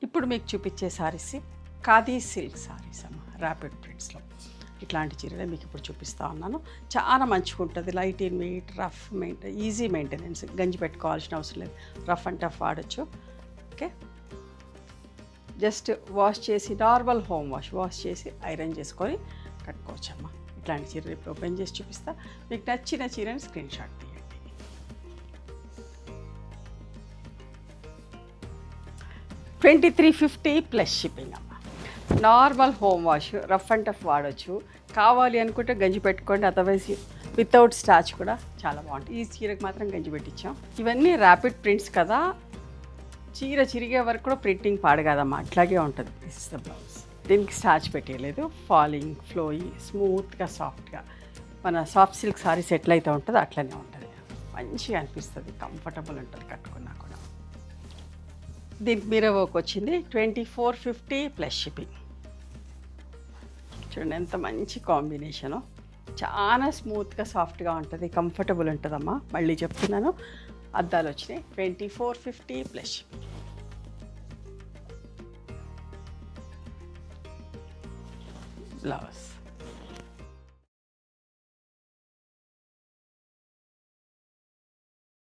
ఇప్పుడు మీకు చూపించే సారీస్ ఖాదీ సిల్క్ సారీస్ అమ్మ, ర్యాపిడ్ ప్రింట్స్లో. ఇట్లాంటి చీరలే మీకు ఇప్పుడు చూపిస్తూ ఉన్నాను. చాలా మంచిగా ఉంటుంది, light in weight, rough easy maintenance, గంజి పెట్టుకోవాల్సిన అవసరం లేదు, రఫ్ అండ్ టఫ్ వాడచ్చు. ఓకే, జస్ట్ వాష్ చేసి నార్మల్ హోమ్ వాష్ చేసి ఐరన్ చేసుకొని కట్టుకోవచ్చమ్మా. ఇట్లాంటి చీరలు ఇప్పుడు ఓపెన్ చేసి చూపిస్తా. మీకు నచ్చిన చీరని స్క్రీన్ షాట్ తీయండి. 2350 ప్లస్ షిప్పింగ్ అమ్మ. Normal home wash, rough and tough వాడచ్చు. కావాలి అనుకుంటే గంజి పెట్టుకోండి, అదర్వైజ్ వితౌట్ స్టార్చ్ కూడా చాలా బాగుంటుంది. ఈ చీరకు మాత్రం గంజి పెట్టించాం. ఇవన్నీ ర్యాపిడ్ ప్రింట్స్ కదా, చీర చిరిగే వరకు కూడా ప్రింటింగ్ పాడు కదమ్మా, అట్లాగే ఉంటుంది. This is the blouse. దీనికి స్టార్చ్ పెట్టేయలేదు, ఫాలింగ్, ఫ్లోయి, స్మూత్గా సాఫ్ట్గా మన సాఫ్ట్ సిల్క్ సారీస్ ఎట్లయితే ఉంటుందో అట్లనే ఉంటుంది. మంచిగా అనిపిస్తుంది, కంఫర్టబుల్ ఉంటుంది కట్టుకున్నా కూడా. దీనికి మిర్రర్ వర్క్ వచ్చింది. 2450 ప్లస్ షిప్పింగ్. చూడండి ఎంత మంచి కాంబినేషను, చాలా స్మూత్గా సాఫ్ట్గా ఉంటుంది, కంఫర్టబుల్ ఉంటుందమ్మా. మళ్ళీ చెప్తున్నాను, అద్దాలు వచ్చినాయి. 2450 ప్లస్ షిప్పింగ్. బ్లౌజ్